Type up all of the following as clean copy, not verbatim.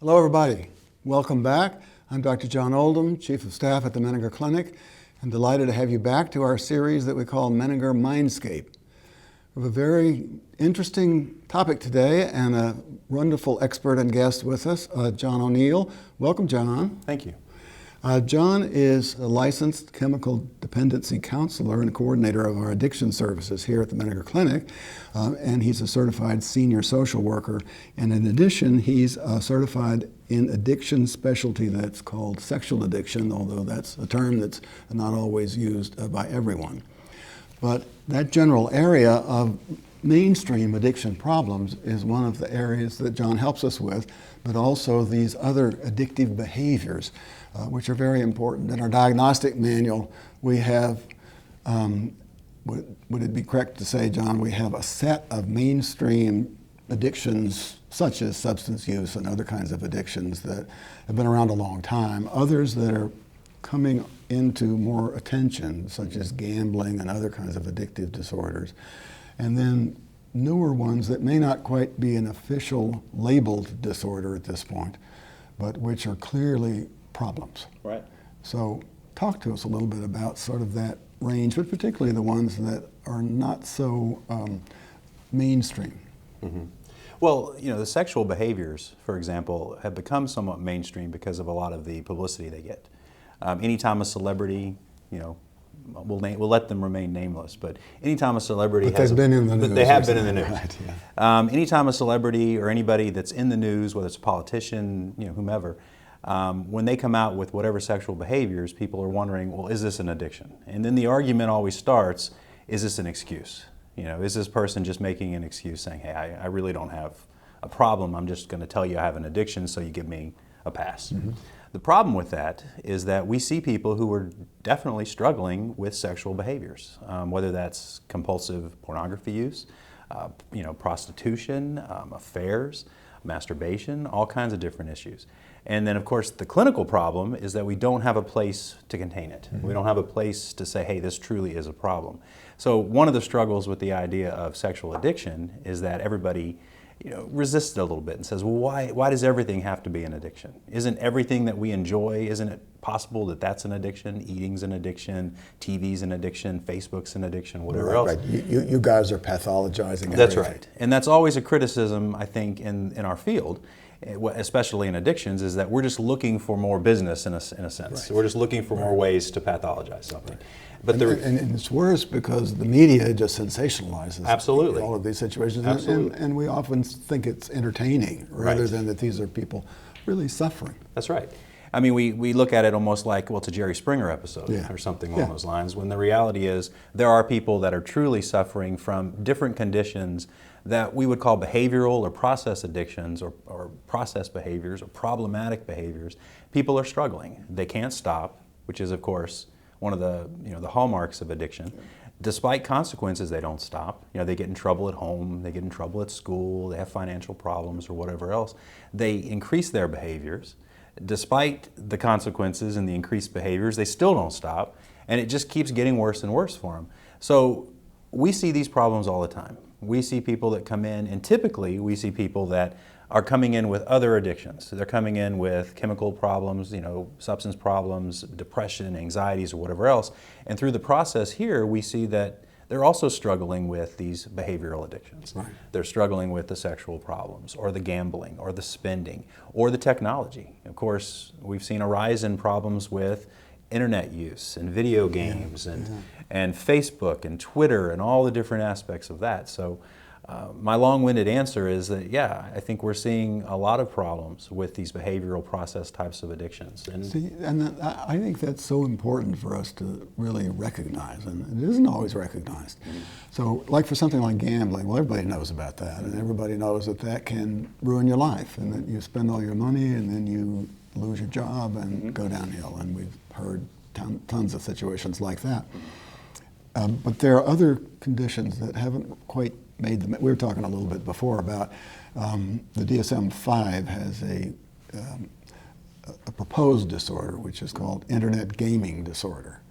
Hello everybody, welcome back. I'm Dr. John Oldham, Chief of Staff at the Menninger Clinic. I'm delighted to have you back to our series that we call Menninger Mindscape. We have a very interesting topic today and a wonderful expert and guest with us, John O'Neill. Welcome, John. Thank you. John is a licensed chemical dependency counselor and coordinator of our addiction services here at the Menninger Clinic, and he's a certified senior social worker. And in addition, he's certified in addiction specialty that's called sexual addiction, although that's a term that's not always used by everyone. But that general area of mainstream addiction problems is one of the areas that John helps us with, but also these other addictive behaviors, which are very important. In our diagnostic manual, we have, would it be correct to say, John, we have a set of mainstream addictions such as substance use and other kinds of addictions that have been around a long time, others that are coming into more attention, such as gambling and other kinds of addictive disorders, and then newer ones that may not quite be an official labeled disorder at this point, but which are clearly problems. Right. So talk to us a little bit about sort of that range, but particularly the ones that are not so mainstream. Mm-hmm. Well, you know, the sexual behaviors, for example, have become somewhat mainstream because of a lot of the publicity they get. Anytime a celebrity, you know, we'll let them remain nameless, but anytime a celebrity but they've been in the news. They have been in the news. Right, yeah. Anytime a celebrity or anybody that's in the news, whether it's a politician, you know, whomever, when they come out with whatever sexual behaviors, people are wondering, well, is this an addiction? And then the argument always starts, is this an excuse? You know, is this person just making an excuse saying, hey, I really don't have a problem, I'm just going to tell you I have an addiction so you give me a pass. Mm-hmm. The problem with that is that we see people who are definitely struggling with sexual behaviors, whether that's compulsive pornography use, you know, prostitution, affairs, masturbation, all kinds of different issues. And then, of course, the clinical problem is that we don't have a place to contain it. Mm-hmm. We don't have a place to say, hey, this truly is a problem. So one of the struggles with the idea of sexual addiction is that everybody, you know, resists it a little bit and says, well, why does everything have to be an addiction? Isn't everything that we enjoy, isn't it possible that that's an addiction? Eating's an addiction, TV's an addiction, Facebook's an addiction, whatever else. Right. You guys are pathologizing everything. That's right. And that's always a criticism, I think, in our field, especially in addictions, is that we're just looking for more business in a sense. Right. We're just looking for more ways to pathologize something. Right. But and it's worse because the media just sensationalizes absolutely all of these situations. Absolutely. And we often think it's entertaining rather right. than that these are people really suffering. That's right. I mean, we look at it almost like, well, it's a Jerry Springer episode yeah. or something along those lines, when the reality is there are people that are truly suffering from different conditions that we would call behavioral or process addictions or process behaviors or problematic behaviors. People are struggling. They can't stop, which is, of course, one of the, you know, the hallmarks of addiction. Yeah. Despite consequences, they don't stop. You know, they get in trouble at home, they get in trouble at school, they have financial problems or whatever else. They increase their behaviors. Despite the consequences and the increased behaviors, they still don't stop, and it just keeps getting worse and worse for them. So we see these problems all the time. We see people that come in, and typically we see people that are coming in with other addictions. So they're coming in with chemical problems, you know, substance problems, depression, anxieties, or whatever else. And through the process here, we see that they're also struggling with these behavioral addictions. Right. They're struggling with the sexual problems, or the gambling, or the spending, or the technology. Of course, we've seen a rise in problems with internet use and video games and Facebook and Twitter and all the different aspects of that. So my long-winded answer is that, yeah, I think we're seeing a lot of problems with these behavioral process types of addictions. And I think that's so important for us to really recognize, and it isn't always recognized. Mm-hmm. So like for something like gambling, well, everybody knows about that, and everybody knows that that can ruin your life, and that you spend all your money and then you lose your job and mm-hmm. go downhill, and we've heard tons of situations like that. But there are other conditions that haven't quite made the. We were talking a little bit before about the DSM-5 has a proposed disorder which is called internet gaming disorder.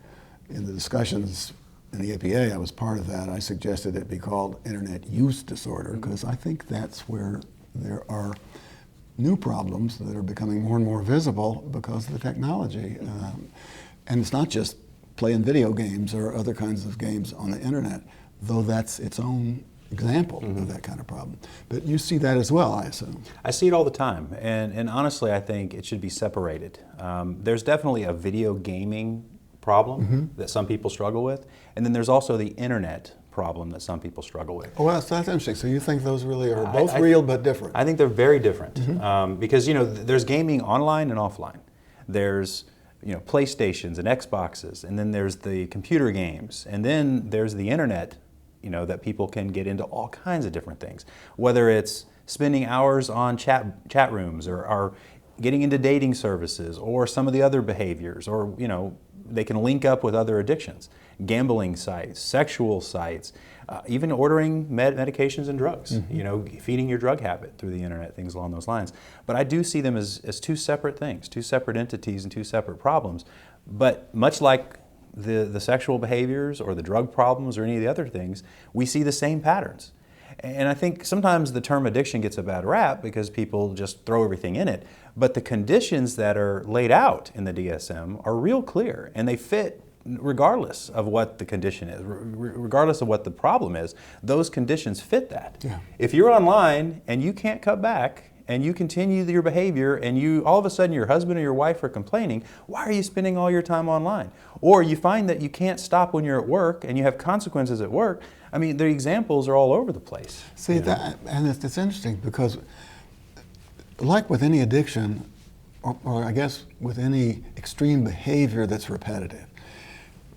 In the discussions in the APA, I was part of that. I suggested it be called internet use disorder because I think that's where there are, new problems that are becoming more and more visible because of the technology. And it's not just playing video games or other kinds of games on the internet, though that's its own example of that kind of problem. But you see that as well, I assume. I see it all the time, and honestly, I think it should be separated. There's definitely a video gaming problem that some people struggle with, and then there's also the internet problem that some people struggle with. Oh, well, that's interesting. So you think those really are both real but different? I think they're very different because there's gaming online and offline. There's PlayStations and Xboxes, and then there's the computer games, and then there's the internet. That people can get into all kinds of different things, whether it's spending hours on chat rooms or getting into dating services or some of the other behaviors, or they can link up with other addictions, gambling sites, sexual sites, even ordering medications and drugs, feeding your drug habit through the internet, things along those lines. But I do see them as two separate things, two separate entities and two separate problems. But much like the sexual behaviors or the drug problems or any of the other things, we see the same patterns. And I think sometimes the term addiction gets a bad rap because people just throw everything in it. But the conditions that are laid out in the DSM are real clear, and they fit regardless of what the condition is, regardless of what the problem is. Those conditions fit that. Yeah. If you're online and you can't cut back, and you continue your behavior, and all of a sudden your husband or your wife are complaining, why are you spending all your time online? Or you find that you can't stop when you're at work and you have consequences at work. I mean, the examples are all over the place. See, that, and it's interesting because like with any addiction, or I guess with any extreme behavior that's repetitive,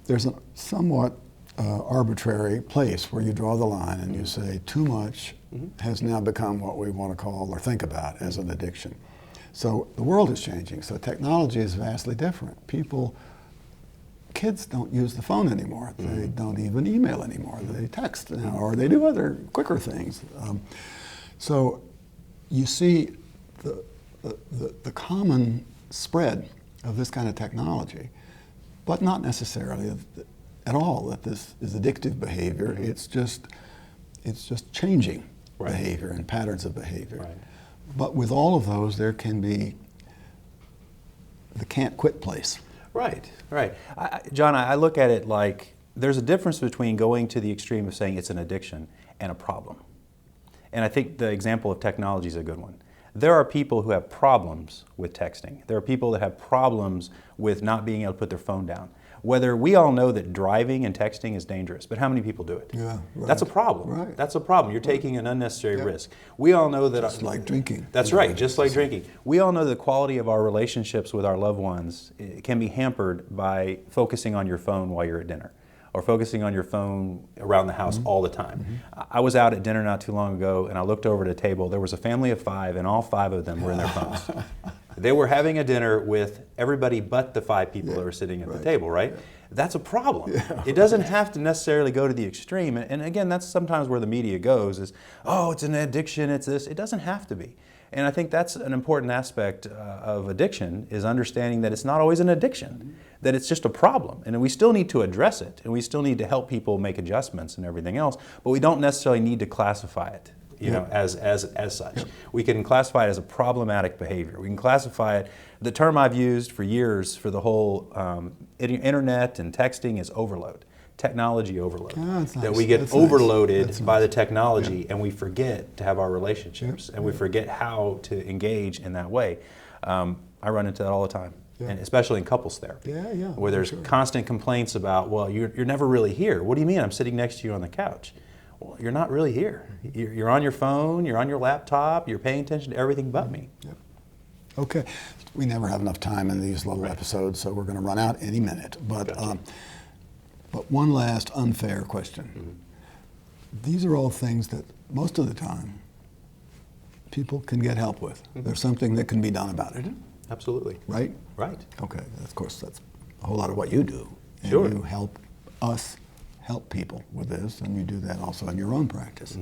there's a somewhat arbitrary place where you draw the line and you say too much has now become what we want to call or think about as an addiction. So the world is changing, so technology is vastly different. Kids don't use the phone anymore. They don't even email anymore. They text now, or they do other quicker things. So you see the common spread of this kind of technology, but not necessarily at all that this is addictive behavior. It's just changing behavior and patterns of behavior. Right. But with all of those, there can be the can't quit place. Right. John, I look at it like there's a difference between going to the extreme of saying it's an addiction and a problem. And I think the example of technology is a good one. There are people who have problems with texting. There are people that have problems with not being able to put their phone down. Whether we all know that driving and texting is dangerous, but how many people do it? Yeah, right. That's a problem. Right. That's a problem. You're taking an unnecessary risk. We all know that... Just like drinking. That's right, just like drinking. We all know the quality of our relationships with our loved ones can be hampered by focusing on your phone while you're at dinner, or focusing on your phone around the house all the time. I was out at dinner not too long ago, and I looked over at a table. There was a family of 5, and all 5 of them were in their phones. They were having a dinner with everybody but the 5 people that were sitting at the table, right? Yeah. That's a problem. Yeah, it doesn't have to necessarily go to the extreme. And again, that's sometimes where the media goes is, oh, it's an addiction, it's this. It doesn't have to be. And I think that's an important aspect of addiction, is understanding that it's not always an addiction, that it's just a problem. And we still need to address it, and we still need to help people make adjustments and everything else, but we don't necessarily need to classify it. As such. Yep. We can classify it as a problematic behavior. We can classify it, the term I've used for years for the whole internet and texting is overload, technology overload. That's nice. That we get overloaded nice. by the technology, and we forget to have our relationships, and we forget how to engage in that way. I run into that all the time. Yeah. And especially in couples therapy, where there's constant complaints about, well, you're never really here. What do you mean I'm sitting next to you on the couch? Well, you're not really here. You're on your phone, you're on your laptop, you're paying attention to everything but me. Yep. Okay. We never have enough time in these little episodes, so we're going to run out any minute. But, but one last unfair question. These are all things that most of the time people can get help with. There's something that can be done about it. Absolutely. Right? Right. Okay. Of course, that's a whole lot of what you do. And sure. You help us help people with this, and you do that also in your own practice.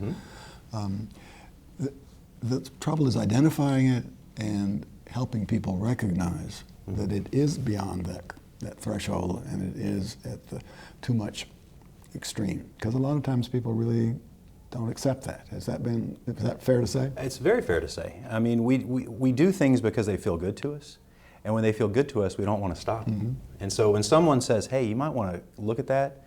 The trouble is identifying it and helping people recognize that it is beyond that threshold, and it is at the too much extreme. Because a lot of times people really don't accept that. Is that fair to say? It's very fair to say. I mean, we do things because they feel good to us. And when they feel good to us, we don't want to stop. And so when someone says, hey, you might want to look at that,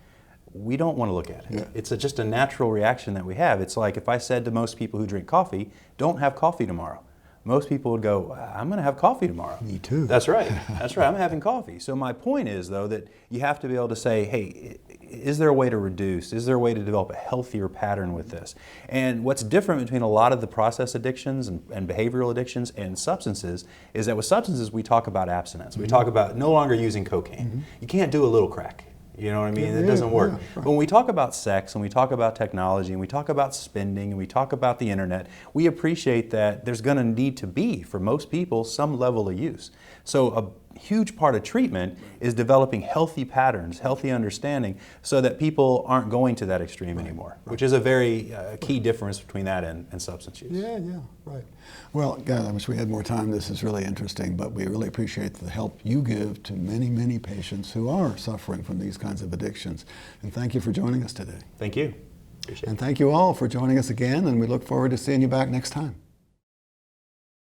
we don't want to look at it. Yeah. It's just a natural reaction that we have. It's like if I said to most people who drink coffee, don't have coffee tomorrow. Most people would go, I'm going to have coffee tomorrow. Me too. That's right. That's right. I'm having coffee. So my point is, though, that you have to be able to say, hey, is there a way to reduce? Is there a way to develop a healthier pattern with this? And what's different between a lot of the process addictions and behavioral addictions and substances is that with substances, we talk about abstinence. We talk about no longer using cocaine. You can't do a little crack. You know what I mean? It doesn't work. Yeah, right. When we talk about sex and we talk about technology and we talk about spending and we talk about the internet, we appreciate that there's going to need to be, for most people, some level of use. So a huge part of treatment is developing healthy patterns, healthy understanding, so that people aren't going to that extreme anymore, which is a very key difference between that and substance use. Yeah, right. Well, God, I wish we had more time. This is really interesting, but we really appreciate the help you give to many, many patients who are suffering from these kinds of addictions. And thank you for joining us today. Thank you. Appreciate it. And thank you all for joining us again, and we look forward to seeing you back next time.